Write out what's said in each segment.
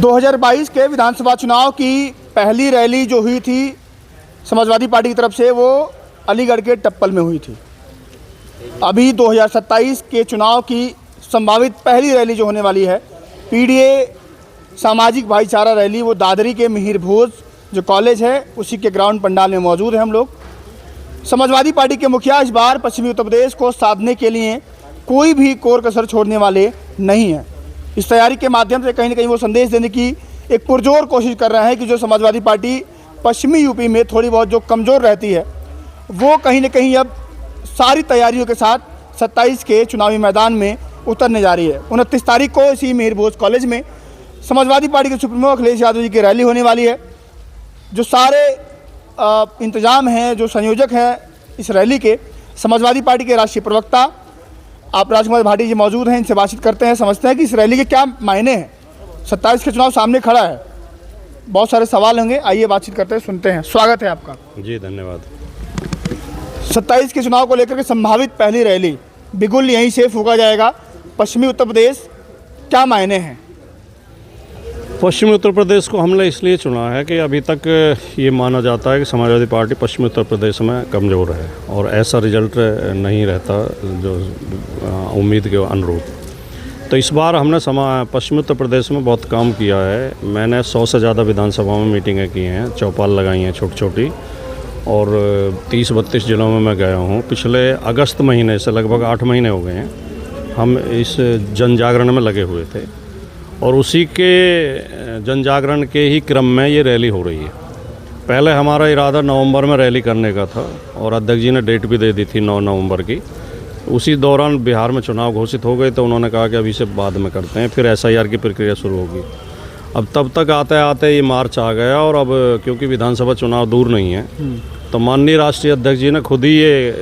2022 के विधानसभा चुनाव की पहली रैली जो हुई थी समाजवादी पार्टी की तरफ से, वो अलीगढ़ के टप्पल में हुई थी। अभी 2027 के चुनाव की संभावित पहली रैली जो होने वाली है, पीडीए सामाजिक भाईचारा रैली, वो दादरी के मिहिर भोज जो कॉलेज है उसी के ग्राउंड पंडाल में मौजूद है हम लोग। समाजवादी पार्टी के मुखिया इस बार पश्चिमी उत्तर प्रदेश को साधने के लिए कोई भी कोर कसर छोड़ने वाले नहीं हैं। इस तैयारी के माध्यम से कहीं ना कहीं वो संदेश देने की एक पुरजोर कोशिश कर रहे हैं कि जो समाजवादी पार्टी पश्चिमी यूपी में थोड़ी बहुत जो कमज़ोर रहती है, वो कहीं ना कहीं अब सारी तैयारियों के साथ 27 के चुनावी मैदान में उतरने जा रही है। 29 तारीख को इसी मिहिर भोज कॉलेज में समाजवादी पार्टी के सुप्रीमो अखिलेश यादव जी की रैली होने वाली है। जो सारे इंतजाम हैं, जो संयोजक हैं इस रैली के, समाजवादी पार्टी के राष्ट्रीय प्रवक्ता आप राजकुमार भाटी जी मौजूद हैं, इनसे बातचीत करते हैं, समझते हैं कि इस रैली के क्या मायने हैं। 27 के चुनाव सामने खड़ा है, बहुत सारे सवाल होंगे, आइए बातचीत करते हैं, सुनते हैं। स्वागत है आपका। जी धन्यवाद। 27 के चुनाव को लेकर के संभावित पहली रैली, बिगुल यहीं से फूंका जाएगा, पश्चिमी उत्तर प्रदेश, क्या मायने हैं? पश्चिमी उत्तर प्रदेश को हमने इसलिए चुना है कि अभी तक ये माना जाता है कि समाजवादी पार्टी पश्चिमी उत्तर प्रदेश में कमज़ोर है और ऐसा रिजल्ट नहीं रहता जो उम्मीद के अनुरूप। तो इस बार हमने पश्चिमी उत्तर प्रदेश में बहुत काम किया है। मैंने 100 से ज़्यादा विधानसभा में मीटिंगें की हैं, चौपाल लगाई हैं छोटी छोटी, और 30-32 जिलों में मैं गया हूँ। पिछले अगस्त महीने से लगभग 8 महीने हो गए हैं हम इस जन जागरण में लगे हुए थे, और उसी के जन जागरण के ही क्रम में ये रैली हो रही है। पहले हमारा इरादा नवंबर में रैली करने का था और अध्यक्ष जी ने डेट भी दे दी थी 9 नवंबर की। उसी दौरान बिहार में चुनाव घोषित हो गए तो उन्होंने कहा कि अभी से बाद में करते हैं, फिर SIR की प्रक्रिया शुरू होगी। अब तब तक आते आते ये मार्च आ गया, और अब क्योंकि विधानसभा चुनाव दूर नहीं है तो माननीय राष्ट्रीय अध्यक्ष जी ने खुद ही ये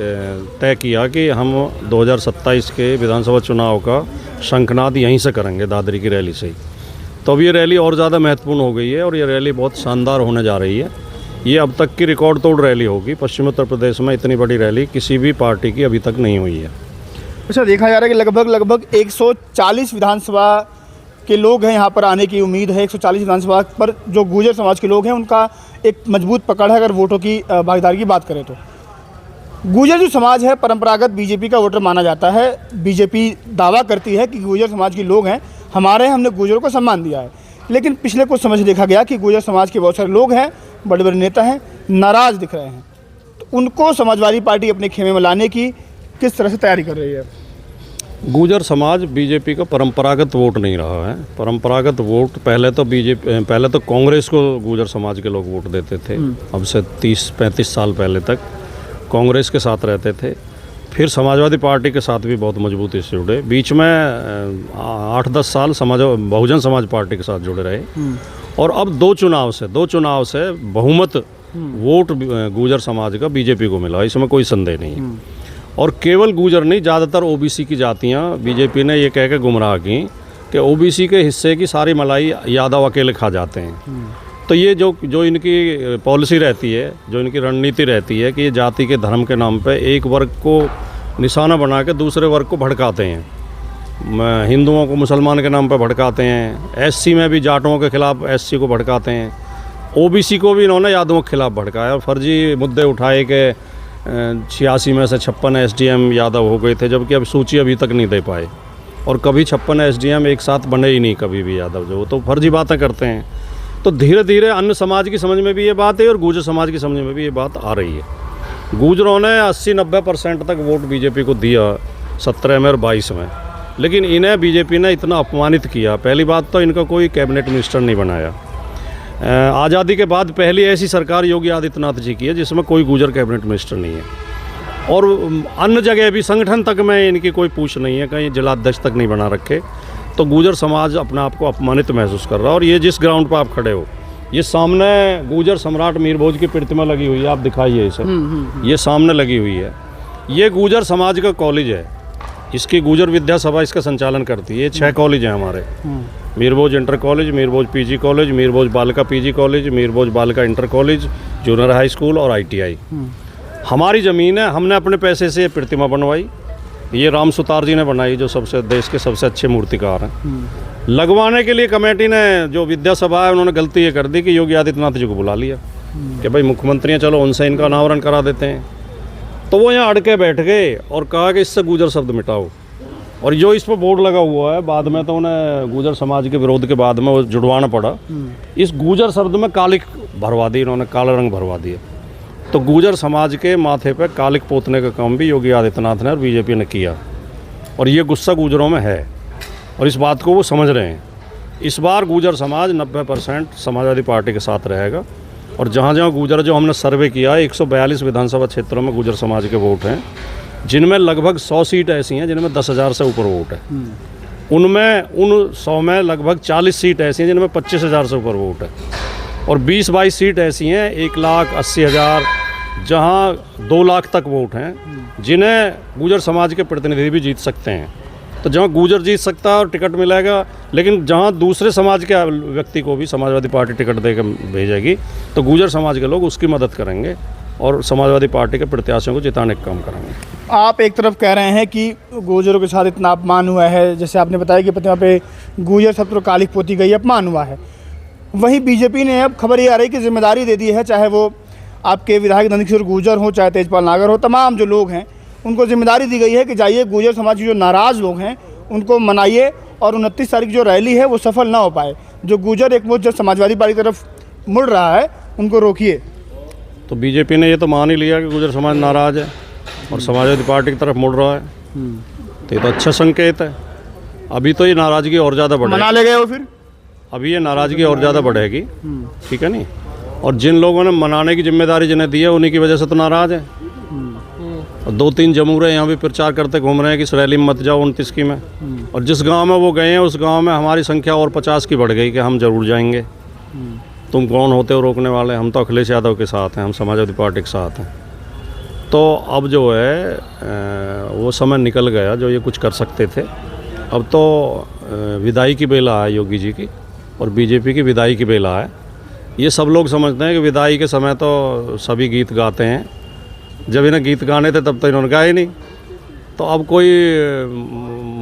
तय किया कि हम 2027 के विधानसभा चुनाव का शंखनाद यहीं से करेंगे, दादरी की रैली से ही। तो अब ये रैली और ज़्यादा महत्वपूर्ण हो गई है और ये रैली बहुत शानदार होने जा रही है। ये अब तक की रिकॉर्ड तोड़ रैली होगी। पश्चिमी उत्तर प्रदेश में इतनी बड़ी रैली किसी भी पार्टी की अभी तक नहीं हुई है। अच्छा, देखा जा रहा है कि लगभग 140 विधानसभा के लोग हैं, यहाँ पर आने की उम्मीद है। 140 विधानसभा पर जो गुर्जर समाज के लोग हैं उनका एक मजबूत पकड़ है। अगर वोटों की भागीदारी की बात करें तो गुर्जर जो समाज है परंपरागत बीजेपी का वोटर माना जाता है। बीजेपी दावा करती है कि गुर्जर समाज के लोग हैं हमारे, हमने गुर्जरों को सम्मान दिया है। लेकिन पिछले कुछ समय से देखा गया कि गुर्जर समाज के बहुत सारे लोग हैं, बड़े बड़े नेता हैं, नाराज़ दिख रहे हैं। तो उनको समाजवादी पार्टी अपने खेमे में लाने की किस तरह से तैयारी कर रही है? गुर्जर समाज बीजेपी का परंपरागत वोट नहीं रहा है। परंपरागत वोट पहले तो कांग्रेस को गुर्जर समाज के लोग वोट देते थे। अब से 30-35 साल पहले तक कांग्रेस के साथ रहते थे, फिर समाजवादी पार्टी के साथ भी बहुत मजबूती से जुड़े। बीच में 8-10 साल बहुजन समाज पार्टी के साथ जुड़े रहे, और अब दो चुनाव से बहुमत वोट गुर्जर समाज का बीजेपी को मिला, इसमें कोई संदेह नहीं है। और केवल गुर्जर नहीं, ज़्यादातर OBC की जातियाँ बीजेपी ने ये कह के गुमराह की कि OBC के हिस्से की सारी मलाई यादव अकेले खा जाते हैं। तो ये जो इनकी पॉलिसी रहती है, जो इनकी रणनीति रहती है कि ये जाति के धर्म के नाम पे एक वर्ग को निशाना बना के दूसरे वर्ग को भड़काते हैं। हिंदुओं को मुसलमान के नाम पे भड़काते हैं, SC में भी जाटों के खिलाफ SC को भड़काते हैं, OBC को भी इन्होंने यादवों के खिलाफ भड़काया और फर्जी मुद्दे उठाए कि 86 में से 56 SDM यादव हो गए थे, जबकि अब सूची अभी तक नहीं दे पाए, और कभी 56 SDM एक साथ बने ही नहीं कभी भी यादव, जो तो फर्जी बातें करते हैं। तो धीरे धीरे अन्य समाज की समझ में भी ये बात है और गुर्जर समाज की समझ में भी ये बात आ रही है। गुर्जरों ने 80-90% तक वोट बीजेपी को दिया 17 में और 22 में, लेकिन इन्हें बीजेपी ने इतना अपमानित किया। पहली बात तो इनका कोई कैबिनेट मिनिस्टर नहीं बनाया। आज़ादी के बाद पहली ऐसी सरकार योगी आदित्यनाथ जी की है जिसमें कोई गुर्जर कैबिनेट मिनिस्टर नहीं है, और अन्य जगह भी संगठन तक में इनकी कोई पूछ नहीं है, कहीं जिलाध्यक्ष तक नहीं बना रखे। तो गुर्जर समाज अपने आप को अपमानित महसूस कर रहा है। और ये जिस ग्राउंड पर आप खड़े हो, ये सामने गुर्जर सम्राट मिहिर भोज की प्रतिमा लगी हुई है, आप दिखाइए इसे, ये सामने लगी हुई है। ये गुर्जर समाज का कॉलेज है, इसकी गुर्जर विद्या सभा इसका संचालन करती है। 6 कॉलेज हैं हमारे, मिहिर भोज इंटर कॉलेज, मिहिर भोज PG कॉलेज, मिहिर भोज बालिका PG कॉलेज, मिहिर भोज बालिका inter college, junior high school और ITI। हमारी ज़मीन है, हमने अपने पैसे से प्रतिमा बनवाई। ये राम सुतार जी ने बनाई, जो सबसे देश के सबसे अच्छे मूर्तिकार हैं। लगवाने के लिए कमेटी ने, जो विद्यासभा है, उन्होंने गलती ये कर दी कि योगी आदित्यनाथ जी को बुला लिया कि भाई मुख्यमंत्री हैं, चलो उनसे इनका अनावरण करा देते हैं। तो वो यहाँ अड़के बैठ गए और कहा कि इससे गुजर शब्द मिटाओ। और जो इस पर बोर्ड लगा हुआ है, बाद में तो उन्हें गुजर समाज के विरोध के बाद में वो जुड़वाना पड़ा। इस गुजर शब्द में कालिक भरवा दी इन्होंने, काला रंग भरवा दिया। तो गुजर समाज के माथे पे कालिक पोतने का काम भी योगी आदित्यनाथ ने और बीजेपी ने किया, और ये गुस्सा गुजरों में है और इस बात को वो समझ रहे हैं। इस बार गुजर समाज 90% समाजवादी पार्टी के साथ रहेगा, और जहाँ जहाँ गुजर, जो हमने सर्वे किया है, 142 विधानसभा क्षेत्रों में गुजर समाज के वोट हैं, जिनमें लगभग 100 सीट ऐसी हैं जिनमें 10,000 से ऊपर वोट है। उनमें उन 100 में लगभग 40 सीट ऐसी हैं जिनमें 25,000 से ऊपर वोट है, और 20-22 सीट ऐसी हैं 1,80,000, जहां 2 लाख तक वोट हैं, जिन्हें गुजर समाज के प्रतिनिधि भी जीत सकते हैं। तो जहां गुजर जीत सकता है और टिकट मिलेगा, लेकिन जहां दूसरे समाज के व्यक्ति को भी समाजवादी पार्टी टिकट देकर भेजेगी, तो गुजर समाज के लोग उसकी मदद करेंगे और समाजवादी पार्टी के प्रत्याशियों को जिताने का काम करेंगे। आप एक तरफ कह रहे हैं कि गुजरों के साथ इतना अपमान हुआ है, जैसे आपने बताया कि प्रतिमा पे गुजर शब्द और कालिक पोती गई, अपमान हुआ है। वहीं बीजेपी ने अब खबर ये आ रही है कि जिम्मेदारी दे दी है, चाहे वो आपके विधायक नंदकिशोर गुजर हो, चाहे तेजपाल नागर हो, तमाम जो लोग हैं उनको जिम्मेदारी दी गई है कि जाइए गुजर समाज के जो नाराज़ लोग हैं उनको मनाइए, और 29 तारीख जो रैली है वो सफल ना हो पाए। जो गुजर एक मुझ जो समाजवादी पार्टी की तरफ मुड़ रहा है उनको रोकिए। तो बीजेपी ने ये तो मान ही लिया कि गुजर समाज नाराज़ है और समाजवादी पार्टी की तरफ मुड़ रहा है, तो ये तो अच्छा संकेत है। अभी तो ये नाराज़गी और ज़्यादा बढ़ेगी, मना ले गए हो फिर, अभी ये नाराज़गी और ज़्यादा बढ़ेगी, ठीक है नहीं। और जिन लोगों ने मनाने की जिम्मेदारी जिन्हें दी है, उन्हीं की वजह से तो नाराज़ है। और 2-3 जमूरे यहाँ भी प्रचार करते घूम रहे हैं कि इस रैली में मत जाओ 29 की में, और जिस गांव में वो गए हैं उस गांव में हमारी संख्या और 50 की बढ़ गई कि हम ज़रूर जाएंगे। तुम कौन होते हो रोकने वाले? हम तो अखिलेश यादव के साथ हैं, हम समाजवादी पार्टी के साथ हैं। तो अब जो है वो समय निकल गया जो ये कुछ कर सकते थे। अब तो विदाई की बेला है योगी जी की, और बीजेपी की विदाई की बेला है। ये सब लोग समझते हैं कि विदाई के समय तो सभी गीत गाते हैं, जब इन्हें गीत गाने थे तब तो इन्होंने गाए नहीं। तो अब कोई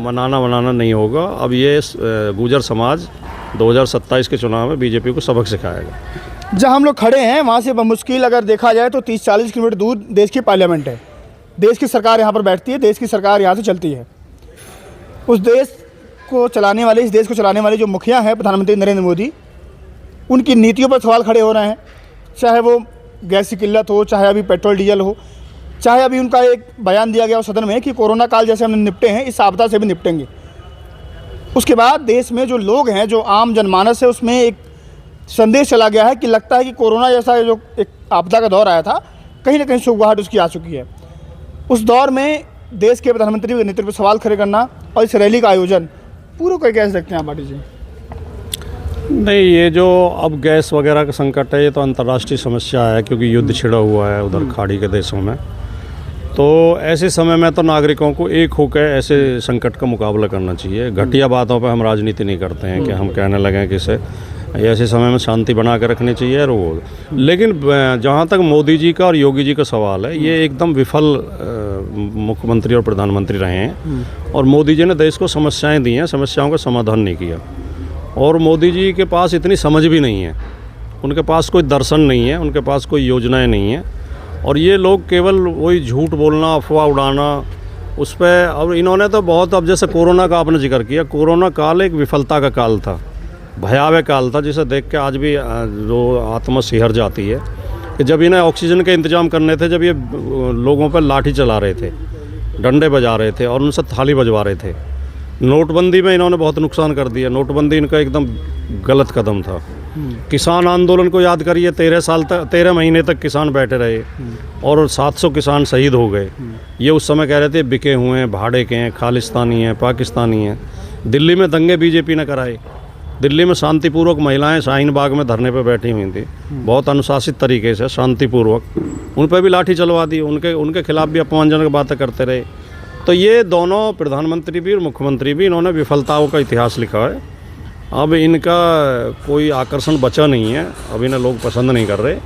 मनाना नहीं होगा। अब ये गुजर समाज 2027 के चुनाव में बीजेपी को सबक सिखाएगा। जहाँ हम लोग खड़े हैं वहाँ से बमुश्किल अगर देखा जाए तो 30-40 किलोमीटर दूर देश की पार्लियामेंट है। देश की सरकार यहाँ पर बैठती है, देश की सरकार यहाँ से चलती है। उस देश को चलाने वाले, इस देश को चलाने वाले जो मुखिया हैं प्रधानमंत्री नरेंद्र मोदी, उनकी नीतियों पर सवाल खड़े हो रहे हैं। चाहे वो गैस की किल्लत हो, चाहे अभी पेट्रोल डीजल हो, चाहे अभी उनका एक बयान दिया गया हो सदन में कि कोरोना काल जैसे हमने निपटे हैं, इस आपदा से भी निपटेंगे। उसके बाद देश में जो लोग हैं, जो आम जनमानस है, उसमें एक संदेश चला गया है कि लगता है कि कोरोना जैसा जो एक आपदा का दौर आया था, कहीं ना कहीं सुगबुगाहट उसकी आ चुकी है। उस दौर में देश के प्रधानमंत्री के नेतृत्व पर सवाल खड़े करना और इस रैली का आयोजन पूरा कोई कैसे सकते हैं आप पार्टी जी? नहीं, ये जो अब गैस वगैरह का संकट है, ये तो अंतर्राष्ट्रीय समस्या है, क्योंकि युद्ध छिड़ा हुआ है उधर खाड़ी के देशों में। तो ऐसे समय में तो नागरिकों को एक होकर ऐसे संकट का मुकाबला करना चाहिए। घटिया बातों पर हम राजनीति नहीं करते हैं कि हम कहने लगें कि ऐसे समय में शांति बना कर रखनी चाहिए रोज। लेकिन जहाँ तक मोदी जी का और योगी जी का सवाल है, ये एकदम विफल मुख्यमंत्री और प्रधानमंत्री रहे हैं, और मोदी जी ने देश को समस्याएं दी हैं, समस्याओं का समाधान नहीं किया। और मोदी जी के पास इतनी समझ भी नहीं है, उनके पास कोई दर्शन नहीं है, उनके पास कोई योजनाएं नहीं हैं, और ये लोग केवल वही झूठ बोलना, अफवाह उड़ाना उस पर। अब इन्होंने तो बहुत, अब जैसे कोरोना का आपने जिक्र किया, कोरोना काल एक विफलता का काल था, भयावह काल था, जिसे देख के आज भी जो आत्मा सिहर जाती है कि जब इन्हें ऑक्सीजन के इंतजाम करने थे, जब ये लोगों पर लाठी चला रहे थे, डंडे बजा रहे थे और उनसे थाली बजवा रहे थे। नोटबंदी में इन्होंने बहुत नुकसान कर दिया। नोटबंदी इनका एकदम गलत कदम था। किसान आंदोलन को याद करिए, 13 महीने तक किसान बैठे रहे और 700 किसान शहीद हो गए। ये उस समय कह रहे थे बिके हुए हैं, भाड़े के हैं, खालिस्तानी हैं, पाकिस्तानी हैं। दिल्ली में दंगे बीजेपी ने कराए। दिल्ली में शांतिपूर्वक महिलाएं शाहीन बाग में धरने पर बैठी हुई थी, बहुत अनुशासित तरीके से, शांतिपूर्वक। उन पर भी लाठी चलवा दी, उनके खिलाफ भी अपमानजनक बातें करते रहे। तो ये दोनों प्रधानमंत्री भी और मुख्यमंत्री भी, इन्होंने विफलताओं का इतिहास लिखा है। अब इनका कोई आकर्षण बचा नहीं है, अब इन्हें लोग पसंद नहीं कर रहे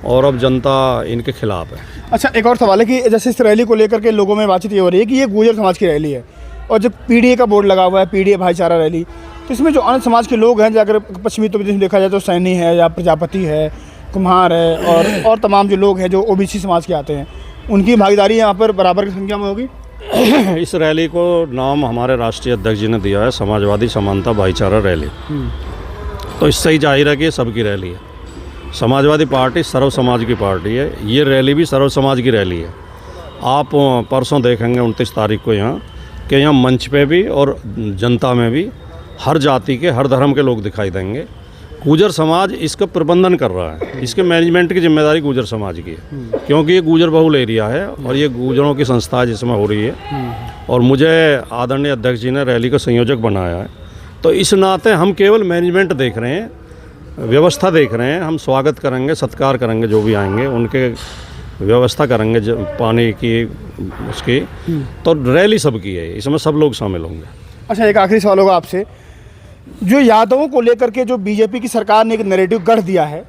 और अब जनता इनके खिलाफ है। अच्छा, एक और सवाल है कि जैसे इस रैली को लेकर के लोगों में बातचीत ये हो रही है कि ये गुर्जर समाज की रैली है और जब पीडीए का बोर्ड लगा हुआ है, पीडीए भाईचारा रैली, तो इसमें जो अन्य समाज के लोग हैं, जो अगर पश्चिमी उत्तर प्रदेश में देखा जाए तो सैनी है या प्रजापति है, कुम्हार है और तमाम जो लोग हैं जो ओबीसी समाज के आते हैं, उनकी भागीदारी यहाँ पर बराबर की संख्या में होगी। इस रैली को नाम हमारे राष्ट्रीय अध्यक्ष जी ने दिया है समाजवादी समानता भाईचारा रैली। तो इससे ही जाहिर है कि ये सबकी रैली है। समाजवादी पार्टी सर्व समाज की पार्टी है, ये रैली भी सर्व समाज की रैली है। आप परसों देखेंगे 29 तारीख को यहाँ कि यहाँ मंच पे भी और जनता में भी हर जाति के, हर धर्म के लोग दिखाई देंगे। गुर्जर समाज इसका प्रबंधन कर रहा है, इसके मैनेजमेंट की जिम्मेदारी गुर्जर समाज की है, क्योंकि ये गुर्जर बहुल एरिया है और ये गुर्जरों की संस्था है जिसमें हो रही है। और मुझे आदरणीय अध्यक्ष जी ने रैली का संयोजक बनाया है, तो इस नाते हम केवल मैनेजमेंट देख रहे हैं, व्यवस्था देख रहे हैं। हम स्वागत करेंगे, सत्कार करेंगे, जो भी आएंगे उनके व्यवस्था करेंगे पानी की, उसकी। तो रैली सबकी है, इसमें सब लोग शामिल होंगे। अच्छा, एक आखिरी सवाल होगा आपसे, जो यादवों को लेकर के जो बीजेपी की सरकार ने एक नैरेटिव गढ़ दिया है,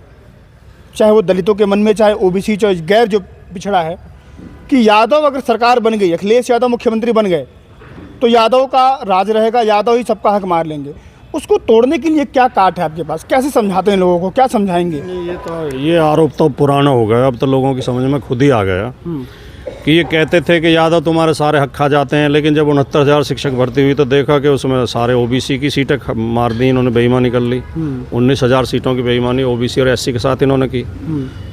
चाहे वो दलितों के मन में, चाहे ओबीसी, चाहे गैर जो पिछड़ा है, कि यादव अगर सरकार बन गई, अखिलेश यादव मुख्यमंत्री बन गए तो यादव का राज रहेगा, यादव ही सबका हक मार लेंगे, उसको तोड़ने के लिए क्या काट है आपके पास? कैसे समझाते हैं लोगों को, क्या समझाएंगे? ये आरोप तो पुराना हो गया, अब तो लोगों की समझ में खुद ही आ गया कि ये कहते थे कि यादव तुम्हारे सारे हक खा जाते हैं, लेकिन जब 69,000 शिक्षक भर्ती हुई तो देखा कि उसमें सारे ओबीसी की सीटें मार दी, इन्होंने बेईमानी कर ली। 19,000 सीटों की बेईमानी ओबीसी और एससी के साथ इन्होंने की।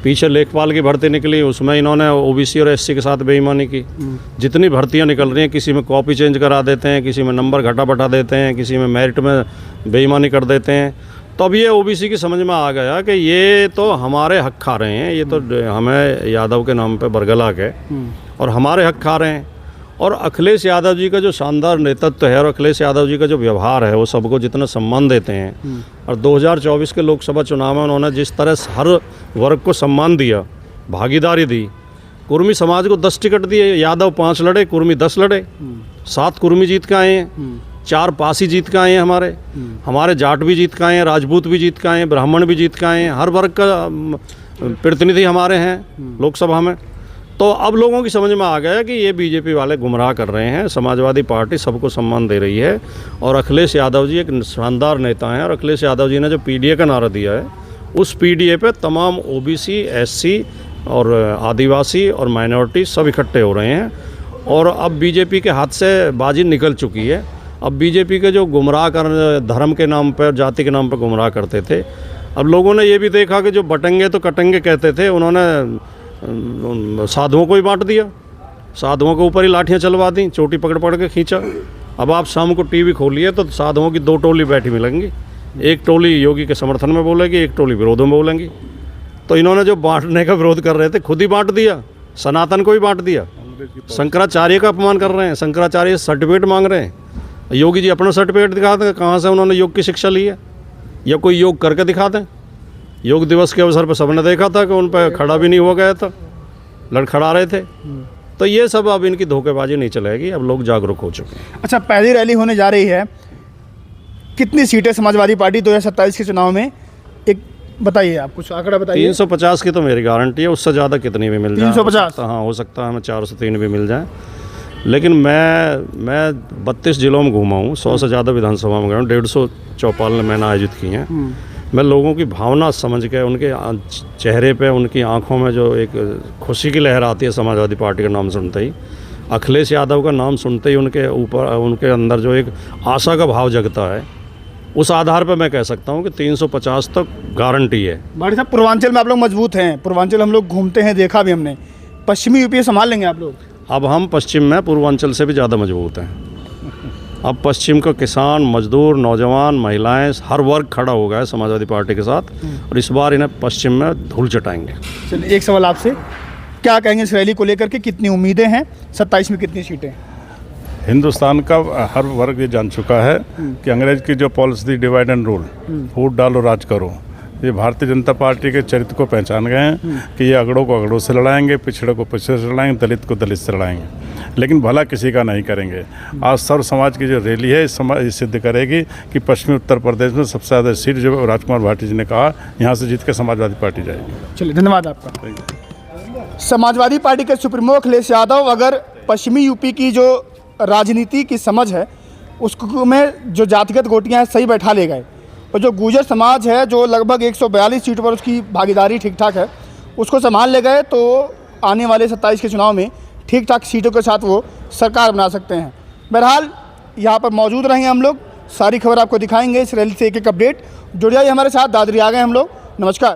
पीछे लेखपाल की भर्ती निकली, उसमें इन्होंने ओबीसी और एससी के साथ बेईमानी की। जितनी भर्तियां निकल रही हैं, किसी में कॉपी चेंज करा देते हैं, किसी में नंबर घटा बढ़ा देते हैं, किसी में मेरिट में बेईमानी कर देते हैं। तो अब ये ओबीसी की समझ में आ गया कि ये तो हमारे हक खा रहे हैं, ये तो हमें यादव के नाम पे बरगला के और हमारे हक खा रहे हैं। और अखिलेश यादव जी का जो शानदार नेतृत्व है और अखिलेश यादव जी का जो व्यवहार है, वो सबको जितना सम्मान देते हैं, और 2024 के लोकसभा चुनाव में उन्होंने जिस तरह हर वर्ग को सम्मान दिया, भागीदारी दी, कुर्मी समाज को 10 टिकट दिए, यादव 5 लड़े, कुर्मी 10 लड़े, 7 कुर्मी जीत के आए हैं, 4 पासी जीत के आए हैं, हमारे जाट भी जीत के आए हैं, राजपूत भी जीत के आए हैं, ब्राह्मण भी जीत के आए हैं, हर वर्ग का प्रतिनिधि हमारे हैं लोकसभा में। तो अब लोगों की समझ में आ गया कि ये बीजेपी वाले गुमराह कर रहे हैं, समाजवादी पार्टी सबको सम्मान दे रही है और अखिलेश यादव जी एक शानदार नेता हैं। और अखिलेश यादव जी ने जो पीडीए का नारा दिया है, उस पीडीए पे तमाम ओबीसी, एससी और आदिवासी और माइनॉरिटी सब इकट्ठे हो रहे हैं। और अब बीजेपी के हाथ से बाजी निकल चुकी है। अब बीजेपी के जो गुमराह कर धर्म के नाम पर, जाति के नाम पर गुमराह करते थे, अब लोगों ने ये भी देखा कि जो बटेंगे तो कटेंगे कहते थे, उन्होंने साधुओं को ही बांट दिया, साधुओं के ऊपर ही लाठियां चलवा दी, चोटी पकड़ पकड़ के खींचा। अब आप शाम को टीवी खोलिए तो साधुओं की 2 टोली बैठी मिलेंगी, एक टोली योगी के समर्थन में बोलेगी, एक टोली विरोध में बोलेंगी। तो इन्होंने जो बांटने का विरोध कर रहे थे खुद ही बांट दिया, सनातन को ही बांट दिया। शंकराचार्य का अपमान कर रहे हैं, शंकराचार्य सर्टिफिकेट मांग रहे हैं। योगी जी अपना सर्टिफिकेट दिखा दें कहाँ से उन्होंने योग की शिक्षा ली है, या कोई योग करके दिखा दें। योग दिवस के अवसर पर सबने देखा था कि उन पर खड़ा भी नहीं हो गया था, लड़खड़ा रहे थे। तो ये सब अब इनकी धोखेबाजी नहीं चलेगी, अब लोग जागरूक हो चुके हैं। अच्छा, पहली रैली होने जा रही है, कितनी सीटें समाजवादी पार्टी 2027 के चुनाव में, एक बताइए, आप कुछ आंकड़ा बताइए। 350 की तो मेरी गारंटी है, उससे ज़्यादा कितनी भी मिल जाए। 350? हाँ, हो सकता है हमें 403 भी मिल जाए। लेकिन मैं 32 जिलों में घूमा हूँ, 100 से ज़्यादा विधानसभा में गया हूँ, 150 चौपालें मैंने आयोजित की हैं। मैं लोगों की भावना समझ के, उनके चेहरे पे, उनकी आंखों में जो एक खुशी की लहर आती है समाजवादी पार्टी का नाम सुनते ही, अखिलेश यादव का नाम सुनते ही उनके ऊपर, उनके अंदर जो एक आशा का भाव जगता है, उस आधार पर मैं कह सकता हूँ कि 350 तक गारंटी है। भाटी साहब, पूर्वांचल में आप लोग मजबूत हैं, पूर्वांचल हम लोग घूमते हैं, देखा भी हमने, पश्चिमी यूपी संभाल लेंगे आप लोग? अब हम पश्चिम में पूर्वांचल से भी ज़्यादा मजबूत हैं। अब पश्चिम का किसान, मजदूर, नौजवान, महिलाएं, हर वर्ग खड़ा हो गया है समाजवादी पार्टी के साथ, और इस बार इन्हें पश्चिम में धूल चटाएंगे। चलिए, एक सवाल आपसे, क्या कहेंगे इस रैली को लेकर के, कितनी उम्मीदें हैं, 27 में कितनी सीटें? हिंदुस्तान का हर वर्ग ये जान चुका है कि अंग्रेज की जो पॉलिसी डिवाइड एंड रूल, फूट डालो राज करो, ये भारतीय जनता पार्टी के चरित्र को पहचान गए हैं कि ये अगड़ों को अगड़ों से लड़ाएंगे, पिछड़ों को पिछड़े से लड़ाएंगे, दलित को दलित से लड़ाएंगे, लेकिन भला किसी का नहीं करेंगे। आज सर्व समाज की जो रैली है, ये सिद्ध करेगी कि पश्चिमी उत्तर प्रदेश में सबसे ज़्यादा सीट जो राजकुमार भाटी जी ने कहा, यहाँ से जीत के समाजवादी पार्टी जाएगी। चलिए, धन्यवाद आपका। समाजवादी पार्टी के सुप्रीमो अखिलेश यादव अगर पश्चिमी यूपी की जो राजनीति की समझ है उसको में जो जातिगत गोटियां हैं सही बैठा ले गए, और जो गुर्जर समाज है जो लगभग 142 सीटों पर उसकी भागीदारी ठीक ठाक है उसको संभाल ले गए, तो आने वाले 27 के चुनाव में ठीक ठाक सीटों के साथ वो सरकार बना सकते हैं। बहरहाल यहाँ पर मौजूद रहेंगे हम लोग, सारी खबर आपको दिखाएंगे, इस रैली से एक एक अपडेट। जुड़ जाइए हमारे साथ, दादरी आ गए हम लोग। नमस्कार।